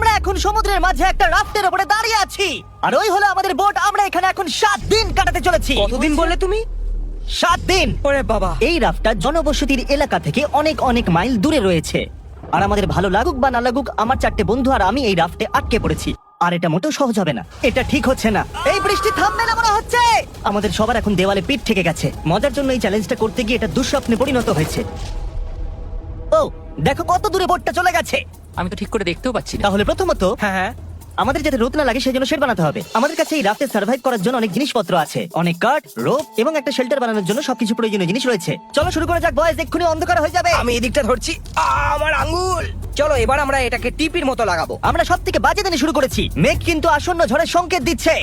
আমরা এখন সমুদ্রের মাঝে একটা রাফটের উপরে দাঁড়িয়ে আছি আর ওই হলো আমাদের বোট। আমরা এখানে এখন 7 দিন কাটাতে চলেছি। কতদিন বললে তুমি? 7 দিন। ওরে বাবা। এই রাফটটা জনবসতির এলাকা থেকে অনেক অনেক মাইল দূরে রয়েছে। আর আমাদের ভালো লাগুক বা না লাগুক, আমার 4টে বন্ধু আর আমি এই রাফটে আটকে পড়েছি। আর এটা মোটেও সহজ হবে না, এটা ঠিক হচ্ছে না। এই বৃষ্টি থামবে না মনে হচ্ছে। আমাদের সবার এখন দেওয়ালে পিঠ থেকে গেছে। মজার জন্য এই চ্যালেঞ্জটা করতে গিয়ে এটা দুঃস্বপ্নে পরিণত হয়েছে। ও দেখো কত দূরে বোটটা চলে গেছে। আমি তো ঠিক করে দেখতেও পাচ্ছি না। তাহলে প্রথমত হ্যাঁ হ্যাঁ। আমাদের যাতে রোদ না লাগে সেই জন্য শেড বানাতে হবে। আমাদের কাছে এই রাফটে সার্ভাইভ করার জন্য অনেক জিনিসপত্র আছে, অনেক কাঠ, রোপ এবং একটা শেল্টার বানানোর জন্য সবকিছু প্রয়োজনীয় জিনিস রয়েছে। চলো শুরু করা যাক বয়েজ, এক্ষুনি অন্ধকার হয়ে যাবে। আমি এদিকটা ধরছি। আমার আঙ্গুল। চলো এবার আমরা এটাকে টিপির মতো লাগাবো। আমরা সব থেকে বাজে দিনে শুরু করেছি, মেঘ কিন্তু আসন্ন ঝড়ের সংকেত দিচ্ছে।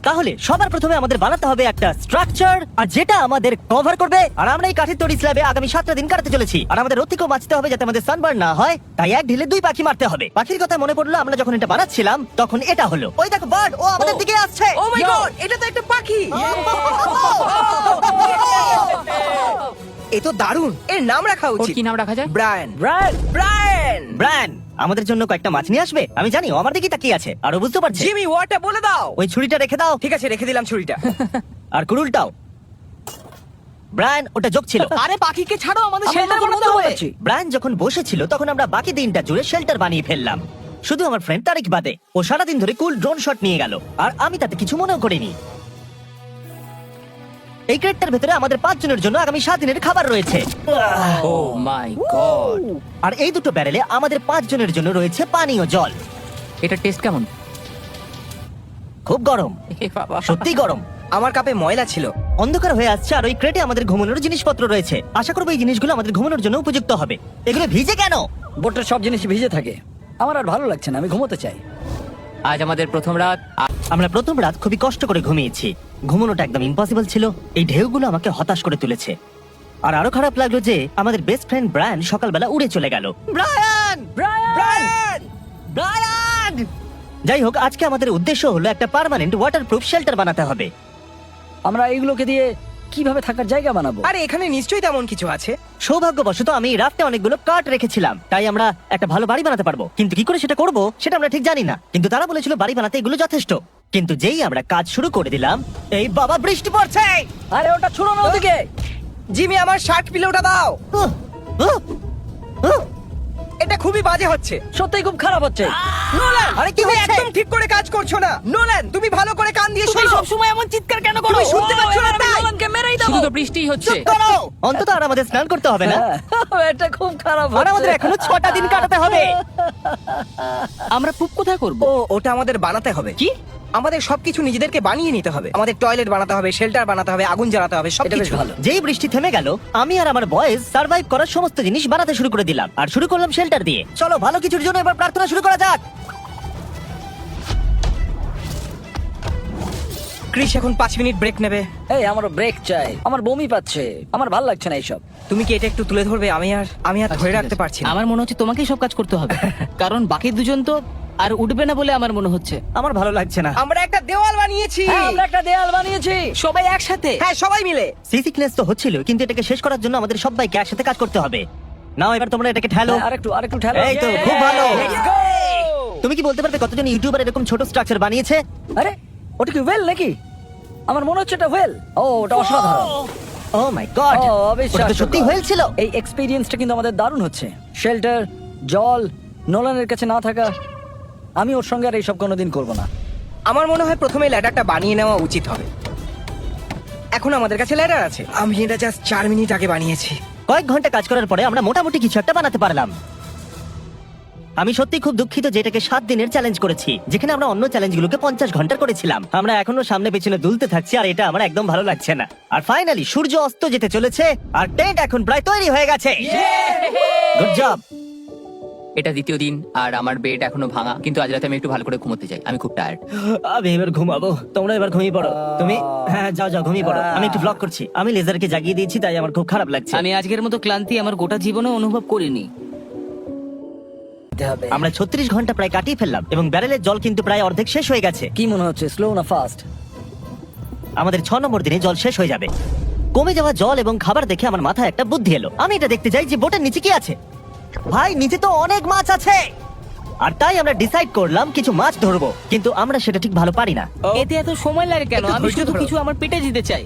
তাহলে সবার প্রথমে আমাদের বানাতে হবে একটা স্ট্রাকচার, আর যেটা আমাদের কভার করবে। আর আমরা এই কাঠের তৈরি স্ল্যাবে আগামী 7টা দিন কাটাতে চলেছি। আর আমাদের রোদ থেকেও বাঁচতে হবে যাতে আমাদের সানবার্ন না হয়। তাই এক ঢিলে 2 পাখি মারতে হবে। পাখির কথা মনে পড়লো, আমরা যখন এটা বানাচ্ছিলাম তখন এটা হলো, ওই দেখো বার্ড, ও আমাদের দিকে আসছে। ও মাই গড, এটা তো একটা পাখি। এ তো দারুণ। এর নাম রাখা ওর উচিত। কি নাম রাখা যায়? ব্রায়ান। ব্রায়ান। ব্রায়ান। ব্রায়ান আমাদের জন্য কয়েকটা মাছ নিয়ে আসবে। আমি জানি ও আমার দিকে তাকিয়ে আছে, আর ও বুঝতে পারছে। জিমি ওয়াটা বলে দাও। ওই ছুরিটা রেখে দাও। ঠিক আছে, রেখে দিলাম ছুরিটা। আর কুড়ুলটাও। ব্রায়ান ওটা যোগ ছিল। আরে পাখিকে ছাড়ো, আমাদের শেল্টার বানাতে হবে। ব্রায়ান যখন বসেছিল তখন আমরা বাকি দিনটা জুড়ে শেল্টার বানিয়ে ফেললাম, শুধু আমার ফ্রেন্ড তারিক বাদে। ও সারাদিন ধরে কুল ড্রোন শট নিয়ে গেল, আর আমি তাতে কিছু মনেও করিনি। এই ক্রেটটার ভেতরে আমাদের 5 জনের জন্য আগামী 7 দিনের খাবার রয়েছে। ও মাই গড। আর এই দুটো ব্যারেলে আমাদের 5 জনের জন্য রয়েছে পানীয় জল। এটা টেস্ট কেমন? খুব গরম, এ বাবা। সত্যি গরম। আমার কাপে ময়লা ছিল। অন্ধকার হয়ে আসছে, আর ওই ক্রেটে আমাদের ঘুমানোর জিনিসপত্র রয়েছে। আশা করবো এই জিনিসগুলো আমাদের ঘুমানোর জন্য উপযুক্ত হবে। এগুলো ভিজে কেন? বোটের সব জিনিস ভিজে থাকে। আমার আর ভালো লাগছে না, আমি ঘুমোতে চাই। আজ আমাদের প্রথম রাত। আমরা প্রথম রাত খুবই কষ্ট করে ঘুমিয়েছি। ঘুমানোটা একদম ইম্পসিবল ছিল। এই ঢেউগুলো আমাকে হতাশ করে তুলেছে। আর আরো খারাপ লাগলো যে আমাদের বেস্ট ফ্রেন্ড ব্রায়ান সকালবেলা উড়ে চলে গেল। ব্রায়ান! ব্রায়ান! ব্রায়ান! যাই হোক, আজকে আমাদের উদ্দেশ্য হলো একটা পার্মানেন্ট ওয়াটারপ্রুফ শেল্টার বানাতে হবে। আমরা এইগুলোকে দিয়ে কিভাবে থাকার জায়গা বানাবো? আরে এখানে নিশ্চয়ই তেমন কিছু আছে। সৌভাগ্যবশত আমি এই রাফটে অনেকগুলো কাঠ রেখেছিলাম, তাই আমরা একটা ভালো বাড়ি বানাতে পারবো। কিন্তু কি করে সেটা করব সেটা আমরা ঠিক জানি না। কিন্তু তারা বলেছিল বাড়ি বানাতে এগুলো যথেষ্ট। কিন্তু যেই আমরা কাজ শুরু করে দিলাম, এই বাবা বৃষ্টি পড়ছে। আরে ওটা ছুড়ো না ওদিকে। জিমি, আমার শার্ট পিলোটা দাও। উহ, উহ, উহ। এটা খুবই বাজে হচ্ছে। সত্যিই খুব খারাপ হচ্ছে। নোলান, আরে কি তুমি হচ্ছে? একদম ঠিক করে কাজ করছো না। নোলান, তুমি ভালো করে কান দিয়ে তুমি শোনো। সবসময় এমন চিৎকার কেন করো? তুমি শুনতে পাচ্ছ না তাই? নোলানকে মেরেই শুধু দেবো। তো বৃষ্টিই হচ্ছে। চুপ করো। অন্তত আর আমাদের স্নান করতে হবে না। হ্যাঁ, এটা খুব খারাপ আর আমাদের হচ্ছে। এখনো 6টা দিন কাটাতে হবে। আমরা পুপ কোথায় করব? ও, ওটা আমাদের বানাতে হবে। কি? আমাদের সবকিছু নিজেদেরকে বানিয়ে নিতে হবে। আমাদের টয়লেট বানাতে হবে, শেল্টার বানাতে হবে, আগুন জ্বালাতে হবে, এটা বেশ সবকিছু। ভালো। যেই বৃষ্টি থেমে গেল, আমি আর আমার বয়েজ সার্ভাইভ করার সমস্ত জিনিস বানাতে শুরু করে দিলাম। আর শুরু করলাম শেল্টার দিয়ে। চলো ভালো কিছুর জন্য এবার প্রার্থনা শুরু করা যাক। ক্রিস এখন 5 মিনিট ব্রেক নেবে। এই আমারও ব্রেক চাই, আমার বমি পাচ্ছে, আমার ভালো লাগছে না এইসব। তুমি কি এটা একটু তুলে ধরবে? আমি আর ধরে রাখতে পারছি না। আমার মনে হচ্ছে তোমাকেই সব কাজ করতে হবে, কারণ বাকি দুজন তো আর উঠবে না বলে আমার মনে হচ্ছে। আমার ভালো লাগছে না। আমরা একটা দেওয়াল বানিয়েছি। হ্যাঁ, আমরা একটা দেয়াল বানিয়েছি। সবাই একসাথে। হ্যাঁ, সবাই মিলে। সি সিকনেস তো হচ্ছিল, কিন্তু এটাকে শেষ করার জন্য আমাদের সবাইকে একসাথে কাজ করতে হবে। নাও এবার তোমরা এটাকে ঠেলো। হ্যাঁ, আরেকটু ঠেলো। এই তো, খুব ভালো। Let's go! তুমি কি বলতে পারবে কতজন ইউটিউবার এরকম ছোট স্ট্রাকচার বানিয়েছে? আরে ওটা কি ওয়েল নাকি? আমার মনে হচ্ছে এটা ওয়েল। ও, ওটা অসাধারণ। ও মাই গড, ও, ওটা অবিশ্বাস্য। তো সত্যি হয়েছিল। এই এক্সপেরিয়েন্সটা কিন্তু আমাদের দারুণ হচ্ছে। শেল্টার, জল, নোলানের কাছে না থাকা। আমি ওর সঙ্গে আর এইসব কোনোদিন করবো না। আমার মনে হয় প্রথমে ল্যাডারটা বানিয়ে নেওয়া উচিত হবে। এখন আমাদের কাছে ল্যাডার আছে। আমি এটা জাস্ট 4 মিনিট আগে বানিয়েছি। কয়েক ঘন্টা কাজ করার পরে আমরা মোটামুটি কিছু একটা বানাতে পারলাম। আমি সত্যি খুব দুঃখিত যে এটাকে 7 দিনের চ্যালেঞ্জ করেছি, যেখানে আমরা অন্য চ্যালেঞ্জগুলোকে 50 ঘন্টা করেছিলাম। আমরা এখনো সামনে পেছনে দুলতে থাকছি, আর এটা আমার একদম ভালো লাগছে না। আর ফাইনালি সূর্য অস্ত যেতে চলেছে, আর টেন্ট এখন প্রায় তৈরি হয়ে গেছে। Good job. এটা দ্বিতীয় দিন, আর আমার বেড এখনো ভাঙা, কিন্তু আজ রাতে আমি একটু ভালো করে ঘুমোতে চাই। আমি খুব টায়ার্ড। আমি এবার ঘুমাবো, তোমরা এবার ঘুমিয়ে পড়ো। তুমি হ্যাঁ যাও যাও ঘুমিয়ে পড়ো। আমি একটু ব্লগ করছি। আমি লেজারকে জাগিয়ে দিয়েছি, তাই আমার খুব খারাপ লাগছে। আমি আজকের মতো ক্লান্তি আমার গোটা জীবনে অনুভব করিনি। দিতে হবে। আমরা 36 ঘন্টা প্রায় কাটিয়ে ফেললাম, এবং ব্যারেলের জল কিন্তু প্রায় অর্ধেক শেষ হয়ে গেছে। কি মনে হচ্ছে, স্লো না ফাস্ট? আমাদের 6 নম্বর দিনে জল শেষ হয়ে যাবে। কমে যাওয়া জল এবং খাবার দেখে আমার মাথায় একটা বুদ্ধি এলো। আমি এটা দেখতে চাই যে বোটের নিচে কি আছে। ভাই, নিচে তো অনেক মাছ আছে। আর তাই আমরা ডিসাইড করলাম কিছু মাছ ধরবো, কিন্তু আমরা সেটা ঠিক ভালো পারি না। এতে এত সময় লাগে কেন? একটু আমি ধৈর্য শুধু ধরো। কিছু আমার পেটে দিতে চাই।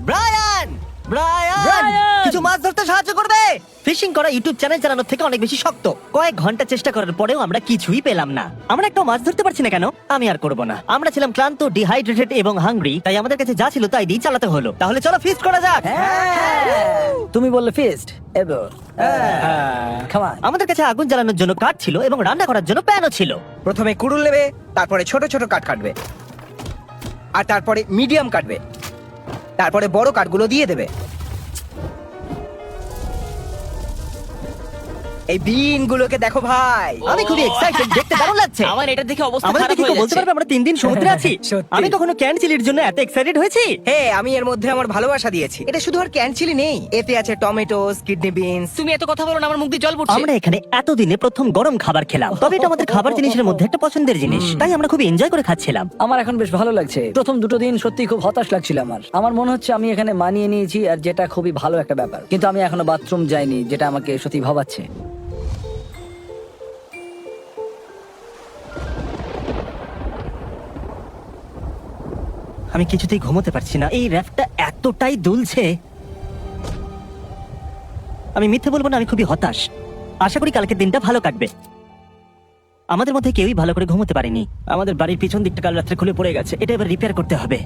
ব্রায়ান ব্রায়ান কিছু মাছ ধরতে সাহায্য করবে? ফিশিং করা ইউটিউব চ্যানেল চালানোর থেকে অনেক বেশি শক্ত। কয়েক ঘন্টা চেষ্টা করার পরেও আমরা কিছুই পেলাম না। আমরা একটা মাছ ধরতে পারছি না কেন? আমি আর করব না। আমরা ছিলাম ক্লান্ত, ডিহাইড্রেটেড এবং হাংরি, তাই আমাদের কাছে যা ছিল তাই দিয়ে চালাতে হলো। তাহলে চলো ফিস্ট করা যাক। তুমি বললে ফিস্ট এবার খামান। আমাদের কাছে আগুন জ্বালানোর জন্য কাঠ ছিল এবং রান্না করার জন্য প্যানও ছিল। প্রথমে কুড়ুল নেবে, তারপরে ছোট ছোট কাঠ কাটবে, আর তারপরে মিডিয়াম কাটবে, তারপরে বড় কাঠগুলো দিয়ে দেবে। এই বিনগুলোকে দেখো ভাই। আমি খুবই এক্সাইটেড, দেখতে দারুণ লাগছে। আমার এটা দেখে অবস্থা আমাদের খারাপ কি হয়ে কেউ বলতে যাচ্ছে। পারবে আমরা 3 দিন সমুদ্রে আছি? সত্যি। আমি কখনো ক্যান চিলির জন্য এত এক্সাইটেড হয়েছি? হে, আমি এর মধ্যে আমার ভালোবাসা দিয়েছি। এটা শুধু আর ক্যান চিলি নেই, এতে আছে টমেটোস, কিডনি বিনস। তুমি এত কথা বলো না, আমার মুখ দিয়ে জল পড়ছে। আমরা এখানে এতদিনে প্রথম গরম খাবার খেলাম, তবে এটা আমাদের খাবার জিনিসের মধ্যে একটা পছন্দের জিনিস, তাই আমরা খুব এনজয় করে খাচ্ছিলাম। আমার এখন বেশ ভালো লাগছে। প্রথম দুটো দিন সত্যি খুব হতাশ লাগছিল আমার মনে হচ্ছে আমি এখানে মানিয়ে নিয়েছি, আর যেটা খুবই ভালো একটা ব্যাপার। কিন্তু আমি এখনো বাথরুম যাইনি, যেটা আমাকে সত্যি ভাবাচ্ছে। আমি কিছুতেই ঘুমোতে পারছি না, এই র্যাপটা এতটাই দুলছে। আমি মিথ্যে বলবো না, আমি খুবই হতাশ। আশা করি কালকের দিনটা ভালো কাটবে। আমাদের মধ্যে কেউই ভালো করে ঘুমোতে পারেনি। আমাদের বাড়ির পিছন দিকটা কাল রাত্রে খুলে পড়ে গেছে, এটা এবার রিপেয়ার করতে হবে।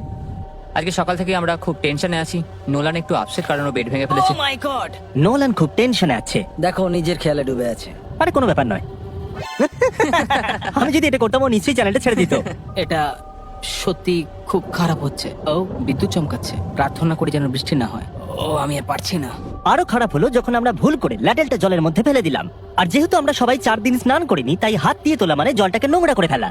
আজকে সকাল থেকে আমরা খুব টেনশনে আছি। নোলান একটু আপসেট কারণ ও বেড ভেঙে ফেলেছে। ও মাই গড। নোলান খুব টেনশনে আছে। দেখো নিজের খেয়ালে ডুবে আছে। আরে কোনো ব্যাপার নয়। আমি যদি এটা করতাম ও নিশ্চয়ই চ্যানেলটা ছেড়ে দিত। এটা সত্যি খুব খারাপ হচ্ছে। ও বিদ্যুৎ চমকাচ্ছে। প্রার্থনা করি যেন বৃষ্টি না হয়। ও আমি আর পারছি না। আরো খারাপ হলো যখন আমরা ভুল করে ল্যাডেলটা জলের মধ্যে ফেলে দিলাম। আর যেহেতু আমরা সবাই 4 দিন স্নান করিনি, তাই হাত দিয়ে তোলা মানে জলটাকে নোংরা করে ফেলা।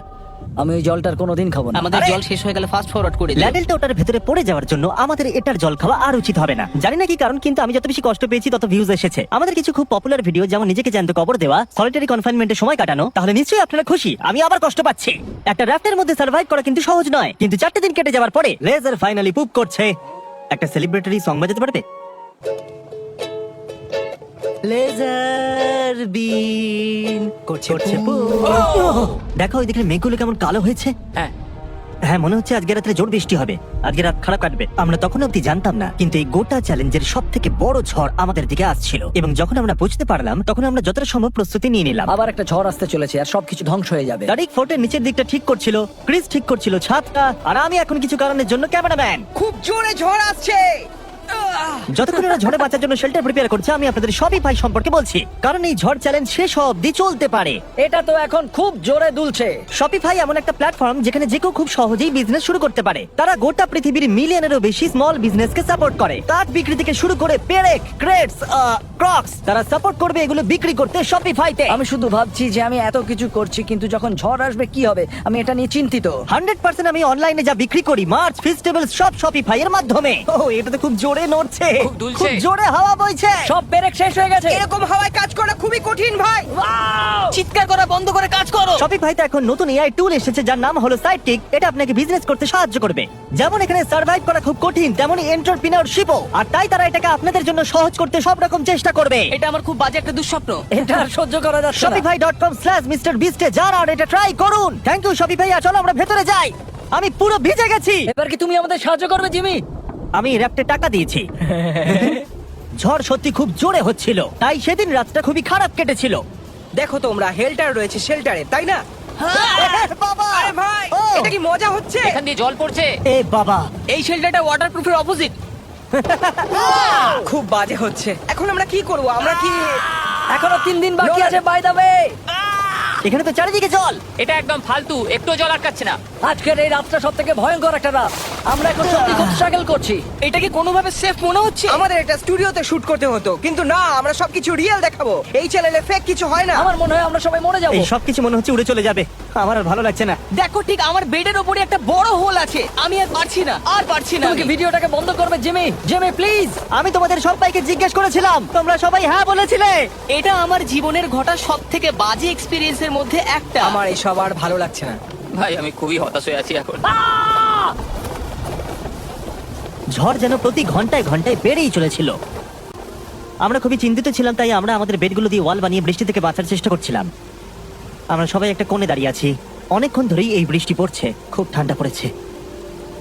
আমি ওই জলটার কোনোদিন খাবো না। আমাদের জল শেষ হয়ে গেলে ফাস্ট ফরওয়ার্ড করে দিও। ল্যাডেলটা ওটার ভেতরে পড়ে যাওয়ার জন্য আমাদের এটার জল খাওয়া আর উচিত হবে না। জানি না কি কারণ, কিন্তু আমি যত বেশি কষ্ট পেয়েছি তত ভিউজ এসেছে। আমাদের কিছু খুব পপুলার ভিডিও, যেমন নিজেকে জ্যান্ত কবর দেওয়া, সলিটারি কনফাইনমেন্টে সময় কাটানো, তাহলে নিশ্চয়ই আপনারা খুশি। আমি আবার কষ্ট পাচ্ছি। একটা রাফটের মধ্যে সার্ভাইভ করা কিন্তু সহজ নয়, কিন্তু 4টে দিন কেটে যাওয়ার পরে লেজার ফাইনালি পুপ করছে। একটা সেলিব্রেটরি সং বাজাতে পারবে? লেজার বিন করছে দেখো ওইদিকে মেঘগুলো কেমন কালো হয়েছে। হ্যাঁ, হ্যাঁ, মনে হচ্ছে আজকে রাত্রে জোর বৃষ্টি হবে। আজকে রাত খারাপ কাটবে। আমরা তখন অব্দি জানতাম না, কিন্তু এই গোটা চ্যালেঞ্জের সব থেকে বড় ঝড় আমাদের দিকে আসছিল। এবং যখন আমরা বুঝতে পারলাম, তখন আমরা যতটা সম্ভব প্রস্তুতি নিয়ে নিলাম। আবার একটা ঝড় আসতে চলেছে, আর সবকিছু ধ্বংস হয়ে যাবে। তারিক ফোর্টের নিচের দিকটা ঠিক করছিল, ক্রিস ঠিক করছিল ছাদটা, আর আমি এখন কিছু কারণের জন্য ক্যামেরাম্যান। খুব জোরে ঝড় আসছে। যতক্ষণ ওরা ঝড়ে বাঁচার জন্য শেল্টার প্রিপেয়ার করছে, আমি আপনাদের শপিফাই সম্পর্কে বলছি, কারণ এই ঝড় চ্যালেঞ্জ শেষ হওয়া অব্দি চলতে পারে। এটা তো এখন খুব জোরে দুলছে। শপিফাই এমন একটা প্ল্যাটফর্ম যেখানে যে কেউ খুব সহজেই বিজনেস শুরু করতে পারে। তারা গোটা পৃথিবীর মিলিয়নেরও বেশি স্মল বিজনেসকে সাপোর্ট করে। কাঠ বিক্রি থেকে শুরু করে পেরেক, ক্রেটস, ক্রক্স, তারা সাপোর্ট করবে এগুলো বিক্রি করতে শপিফাইতে। আমি শুধু ভাবছি যে আমি এত কিছু করছি, কিন্তু যখন ঝড় আসবে কি হবে, আমি এটা নিয়ে চিন্তিত। 100% আমি অনলাইনে যা বিক্রি করি, মার্চ, ফেস্টিভ্যালস, সব শপিফাই এর মাধ্যমে। ও, এটা তো খুব জোরে নড়ছে, খুব দুলছে। খুব জোরে হাওয়া বইছে। সব পেরেক শেষ হয়ে গেছে। এরকম হাওয়ায় কাজ করা খুবই কঠিন ভাই। চিৎকার করা বন্ধ করে কাজ করো। শপিফাইতে এখন নতুন এআই টুল এসেছে যার নাম হলো সাইডকিক। এটা আপনাকে বিজনেস করতে সাহায্য করবে। যেমন এখানে সার্ভাইভ করা খুব কঠিন, তেমনি এন্টারপ্রেনিয়রশিপও। আর তাই তারা এটাকে আপনাদের জন্য সহজ করতে সব রকম চেষ্টা করবে। এটা আমার খুব বাজে একটা দুঃস্বপ্ন। এটা আর সহ্য করা যাচ্ছে না। shopify.com/mrbeast এ যান আর এটা ট্রাই করুন। Thank you Shopify. চলো আমরা ভেতরে যাই। আমি পুরো ভিজে গেছি। এবার কি তুমি আমাদের সাহায্য করবে জিমি? আমি র্যাপটে টাকা দিয়েছি। ঝড় সত্যি খুব জোরে হচ্ছিল, তাই সেদিন রাতটা খুবই খারাপ কেটেছিল। দেখো তোমরা, হেল্টার রয়েছে শেল্টারে, তাই না? বাবা! আরে ভাই, ও! এটা কি মজা হচ্ছে? এখান দিয়ে জল পড়ছে। এ বাবা! এই শেল্টারটা ওয়াটারপ্রুফের অপোজিট। খুব বাজে হচ্ছে। এখন আমরা কি করব? আমরা কি এখনো 3 দিন বাকি নোলান। আছে, বাই দ্য ওয়ে। এখানে তো চারিদিকে জল। এটা একদম ফালতু, একটু জল আটকাচ্ছে না। আজকের এই রাতটা সবথেকে ভয়ঙ্কর একটা রাত। আমরা এখন সত্যি খুব স্ট্রাগল করছি। এটা কি কোনোভাবে সেফ মনে হচ্ছে? আমাদের এটা স্টুডিওতে শুট করতে হতো, কিন্তু না, আমরা সবকিছু রিয়েল দেখাবো। এই চ্যানেলে ফেক কিছু হয় না। আমার মনে হয় আমরা সবাই মরে যাবো। এই সবকিছু মনে হচ্ছে উড়ে চলে যাবে। আমার আর ভালো লাগছে না। দেখো, ঠিক আমার বেডের উপরে একটা বড় হোল আছে। আমি আর পারছি না, আর পারছি না। তুমি কি ভিডিওটাকে বন্ধ করবে জিমি? Jimmy please. আমি তোমাদের সবাইকে জিজ্ঞেস করেছিলাম, তোমরা সবাই হ্যাঁ বলেছিলে। এটা আমার জীবনের ঘটা সব থেকে বাজে এক্সপিরিয়েন্সের মধ্যে একটা। আমার এই সবার ভালো লাগছে না। ভাই, আমি খুবই হতাশ হয়ে আছি এখন। ঝড় যেন প্রতি ঘন্টায় ঘন্টায় বেড়েই চলেছিল। আমরা খুবই চিন্তিত ছিলাম, তাই আমরা আমাদের বেডগুলো দিয়ে ওয়াল বানিয়ে বৃষ্টি থেকে বাঁচার চেষ্টা করছিলাম। আমরা সবাই একটা কোণে দাঁড়িয়ে আছি, অনেকক্ষণ ধরেই এই বৃষ্টি পড়ছে, খুব ঠান্ডা পড়েছে,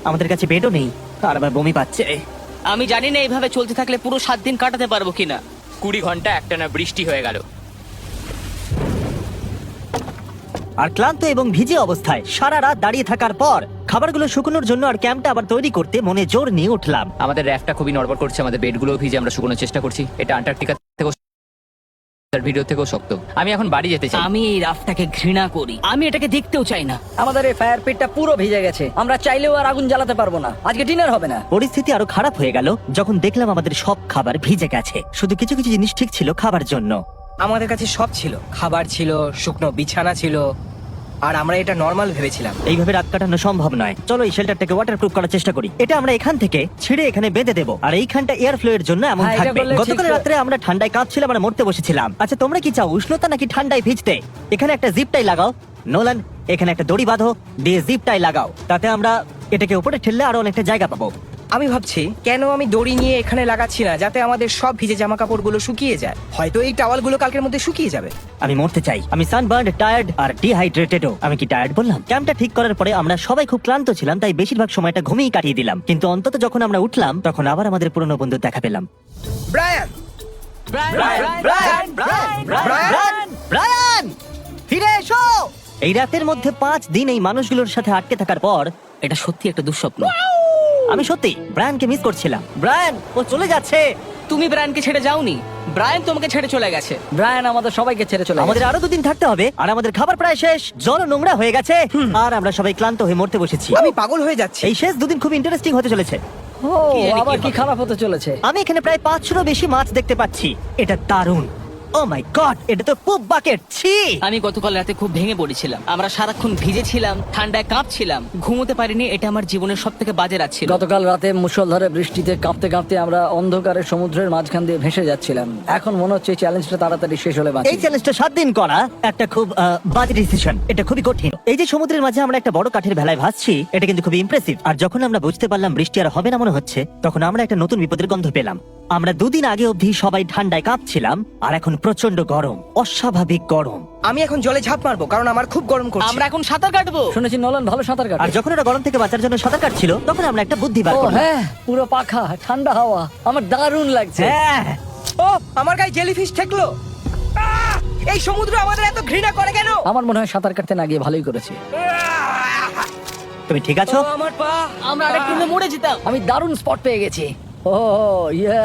আমাদের কাছে বেডও নেই, আর আবার বমি পাচ্ছে। আমি জানি না এইভাবে চলতে থাকলে পুরো 7 দিন কাটাতে পারবো কিনা। 20 ঘন্টা একটানা বৃষ্টি হয়ে গেল। আর ক্লান্ত এবং ভিজে অবস্থায় সারা রাত দাঁড়িয়ে থাকার পর খাবারগুলো শুকনোর জন্য আর ক্যাম্পটা আবার তৈরি করতে মনে জোর নিয়ে উঠলাম। আমাদের র্যাফটা খুবই নড়বড় করছে, আমাদের বেডগুলো ভিজে, আমরা শুকনোর চেষ্টা করছি। এটা আন্টার্কটিকা থেকেও ভিডিও থেকেও শক্ত। আমি এখন বাড়ি যেতে চাই। আমি এই রাফটাকে ঘৃণা করি, আমি এটাকে দেখতেও চাই না। আমাদের এই ফায়ার পিটটা পুরো ভিজে গেছে, আমরা চাইলেও আর আগুন জ্বালাতে পারবো না, আজকে ডিনার হবে না। পরিস্থিতি আরো খারাপ হয়ে গেল যখন দেখলাম আমাদের সব খাবার ভিজে গেছে, শুধু কিছু কিছু জিনিস ঠিক ছিল খাবার জন্য। আমাদের কাছে সব ছিল, খাবার ছিল, শুকনো বিছানা ছিল, আর আমরা এটা নর্মাল ভেবেছিলাম। এইভাবে রাত কাটানো সম্ভব নয়। চলো এই শেল্টারটাকে ওয়াটারপ্রুফ করার চেষ্টা করি। এটা আমরা এখান থেকে ছিঁড়ে এখানে বেঁধে দেবো, আর এইখানটা এয়ার ফ্লো এর জন্য এমন হ্যাঁ, এটা থাকবে। করলে ঠিক গতকাল তো। রাত্রে আমরা ঠান্ডায় কাঁপছিলাম আর মরতে বসেছিলাম। আচ্ছা তোমরা কি চাও, উষ্ণতা নাকি ঠান্ডায় ভিজতে? এখানে একটা জিপ টাই লাগাও নোলান, এখানে একটা দড়ি বাঁধো, দিয়ে জিপ টাই লাগাও, তাতে আমরা এটাকে উপরে ঠেললে আরো অনেকটা জায়গা পাবো। আমি ভাবছি কেন আমি দড়ি নিয়ে এখানে লাগাচ্ছি না, যাতে আমাদের সব ভিজে জামা কাপড়গুলো শুকিয়ে যায়। হয়তো এই টাওয়ালগুলো কালকের মধ্যে শুকিয়ে যাবে। আমি মরতে চাই, আমি সানবার্ন, টায়ার্ড আর ডিহাইড্রেটেডও। আমি কি টায়ার্ড বললাম? ক্যাম্পটা ঠিক করার পরে আমরা সবাই খুব ক্লান্ত ছিলাম, তাই বেশিরভাগ সময়টা ঘুমিয়ে কাটিয়ে দিলাম। কিন্তু অন্তত যখন আমরা উঠলাম তখন আবার আমাদের পুরনো বন্ধুর দেখা পেলাম। ব্রায়ান, ব্রায়ান, ফিরে এসো। এই রাতের মধ্যে 5 দিন এই মানুষগুলোর সাথে আটকে থাকার পর এটা সত্যি একটা দুঃস্বপ্ন। আমি সত্যি ব্রায়ানকে মিস করছিলাম। ব্রায়ান, ও চলে যাচ্ছে। তুমি ব্রায়ানকে ছেড়ে যাওনি, ব্রায়ান তোমাকে ছেড়ে চলে গেছে। ব্রায়ান আমাদের সবাইকে ছেড়ে চলে আমাদের আরো 2 দিন থাকতে হবে, আর আমাদের খাবার প্রায় শেষ, জল নোংরা হয়ে গেছে, আর আমরা সবাই ক্লান্ত হয়ে মরতে বসেছি। আমি পাগল হয়ে যাচ্ছি। এই শেষ 2 দিন খুব ইন্টারেস্টিং হতে চলেছে। ও কি জানি কি আবার কি হবে। খারাপ হতে চলেছে। আমি এখানে প্রায় 500 বেশি মাছ দেখতে পাচ্ছি, এটা দারুণ। ও মাই গড, এটা তো পুপ বাকেট। ছি। আমি গতকাল রাতে খুব ভেঙে পড়েছিলাম, আমরা সারাক্ষণ ভিজেছিলাম, ঠান্ডায় কাঁপছিলাম, ঘুমোতে পারিনি। এটা আমার জীবনের সব থেকে বাজে রাত ছিল। গতকাল রাতে মুষলধারে বৃষ্টিতে কাঁপতে কাঁপতে আমরা অন্ধকারে সমুদ্রের মাঝখান দিয়ে ভেসে যাচ্ছিলাম। এখন মনে হচ্ছে এই চ্যালেঞ্জটা তাড়াতাড়ি শেষ হলে বাঁচি। এই চ্যালেঞ্জটা 7 দিন করা একটা খুব বাজে ডিসিশন। এটা খুবই কঠিন। এই যে সমুদ্রের মাঝে আমরা একটা বড় কাঠের ভেলায় ভাসছি, এটা কিন্তু খুবই ইমপ্রেসিভ। আর যখন আমরা বুঝতে পারলাম বৃষ্টি আর হবে না মনে হচ্ছে, তখন আমরা একটা নতুন বিপদের গন্ধ পেলাম। আমরা 2 দিন আগে অবধি সবাই ঠান্ডায় কাঁপছিলাম, আর এখন প্রচন্ড গরম, অস্বাভাবিক গরম। আমি এখন জলে ঝাঁপ মারবো, কারণ আমার খুব গরম করছে। আমরা এখন সাঁতার কাটবো। শুনেছি নোলান ভালো সাঁতার আর কাটে। যখন ওরা গরম থেকে বাঁচার জন্য সাঁতার কাটছিল, তখন আমরা একটা বুদ্ধি বার ও করলাম। হ্যাঁ, পুরো পাখা, ঠান্ডা হাওয়া, আমার দারুণ লাগছে। হ্যাঁ, ও আমার গায়ে জেলিফিশ ঠেকলো। আহ! এই সমুদ্র আমাদের এত ঘৃণা করে কেন? আমার মনে হয় সাঁতার কাটতে না গিয়ে ভালোই করেছি। তুমি ঠিক আছো? ও, আমার পা। আমরা আরেকটু হলে মরে যেতাম। আমি দারুণ স্পট পেয়ে গেছি। ও ইয়া,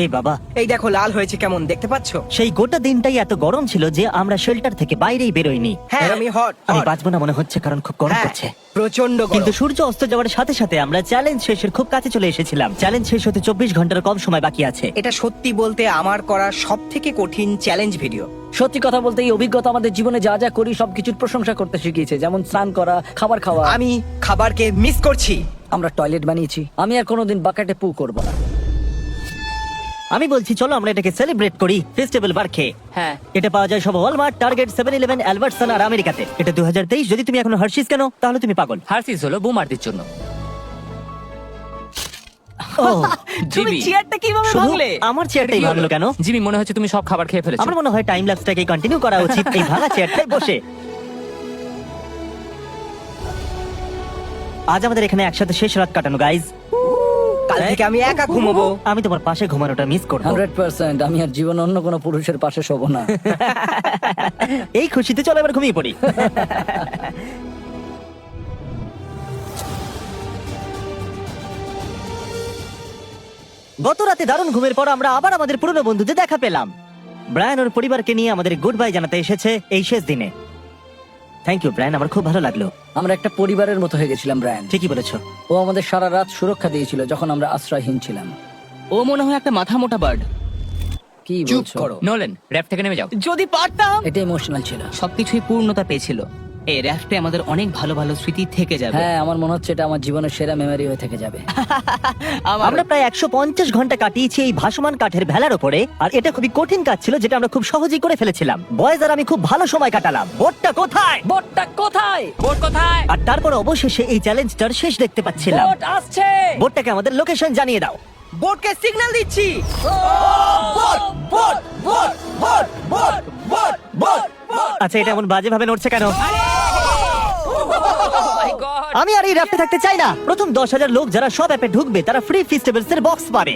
এই বাবা, এই দেখো লাল হয়েছে কেমন, দেখতে পাচ্ছো? সেই গোটা দিনটাই এত গরম ছিল যে আমরা শেল্টার থেকে বাইরেই বেরোইনি। হ্যাঁ আমি হট। আমি বাঁচবো না মনে হচ্ছে, কারণ খুব গরম করছে। প্রচন্ড কিন্তু গরম। সূর্য অস্ত যাওয়ার সাথে সাথে আমরা চ্যালেঞ্জ শেষের খুব কাছে চলে এসেছিলাম। চ্যালেঞ্জ শেষ হতে 24 ঘন্টার কম সময় বাকি আছে। এটা সত্যি বলতে আমার করা সব থেকে কঠিন চ্যালেঞ্জ ভিডিও। সত্যি কথা বলতে এই অভিজ্ঞতা আমাদের জীবনে যা যা করি সবকিছুর প্রশংসা করতে শিখিয়েছে, যেমন স্নান করা, খাবার খাওয়া। আমি খাবারকে মিস করছি। আমরা টয়লেট বানিয়েছি। আমি আর কোনোদিন বাকেটে পু করব না। আমি বলছি চলো আমরা এটাকে সেলিব্রেট করি ফেস্টিভ্যাল বার খেয়ে। হ্যাঁ, এটা পাওয়া যায় সব ওয়ালমার্ট, টার্গেট, 7-Eleven, অ্যালবার্টসন আর আমেরিকাতে। এটা 2023। যদি তুমি এখনো হার্শিস কেন, তাহলে তুমি পাগল। হার্সিস হলো বুমারদের জন্য। ও, তুমি জিমি, চেয়ারটা কিভাবে শুধু ভাঙলে? আমার চেয়ারটাই ভাঙলো কেন? জিমি মনে হচ্ছে তুমি সব খাবার খেয়ে ফেলেছো। আমার মনে হয় টাইম ল্যাপসটাকে কন্টিনিউ করা উচিত এই ভাঙা চেয়ারটায় বসে। আজ আমাদের এখানে একসাথে শেষ রাত কাটানো গাইজ। কাল থেকে আমি একা ঘুমোবো। আমি তোমার পাশে ঘুমানোটা মিস করবো। 100%। আমি আর জীবন অন্য কোনো পুরুষের পাশে শোবো না। এই খুশিতে চলো এবার ঘুমিয়ে পড়ি। গত রাতে দারুণ ঘুমের পর আমরা আবার আমাদের পুরনো বন্ধুদের দেখা পেলাম। ব্রায়ান ওর পরিবারকে নিয়ে আমাদের গুড বাই জানাতে এসেছে এই শেষ দিনে। থ্যাংক ইউ ব্রায়ান, আমার খুব ভালো লাগলো। আমরা একটা পরিবারের মতো হয়ে গেছিলাম ব্রায়ান। ঠিকই বলেছো। ও আমাদের সারা রাত সুরক্ষা দিয়েছিল যখন আমরা আশ্রয়হীন ছিলাম। ও মনে হয় একটা মাথা মোটা বার্ড। কি চুপ বলছো? করো। নোলেন, র্যাপ থেকে নেমে যাও। যদি পারতাম। এটা ইমোশনাল ছিল। সবকিছুই পূর্ণতা পেয়েছিল। এই র্যাফটে আমাদের অনেক ভালো ভালো স্মৃতি থেকে যাবে। হ্যাঁ, আমার মনে হচ্ছে এটা আমার জীবনের সেরা মেমরি হয়ে থেকে যাবে। আমরা প্রায় 150 ঘন্টা কাটিয়েছি এই ভাসমান কাঠের ভেলার উপরে, আর এটা খুবই কঠিন কাজ ছিল যেটা আমরা খুব সহজেই করে ফেলেছিলাম। বয়েজ আর আমি খুব ভালো সময় কাটালাম। বোটটা কোথায়? বোটটা কোথায়? বোট কোথায়? আর তারপর অবশেষে এই চ্যালেঞ্জটার শেষ দেখতে পাচ্ছিলাম। বোট আসছে। বোটটাকে আমাদের লোকেশন জানিয়ে দাও। বোটকে সিগন্যাল দিচ্ছি। আচ্ছা, এটা এমন বাজে ভাবে নড়ছে কেন? মাই গড আমি আর এই র্যাপে থাকতে চাই না। প্রথম 10,000 লোক যারা সব অ্যাপে ঢুকবে তারা ফ্রি ফেস্টিভ্যালস এর বক্স পাবে।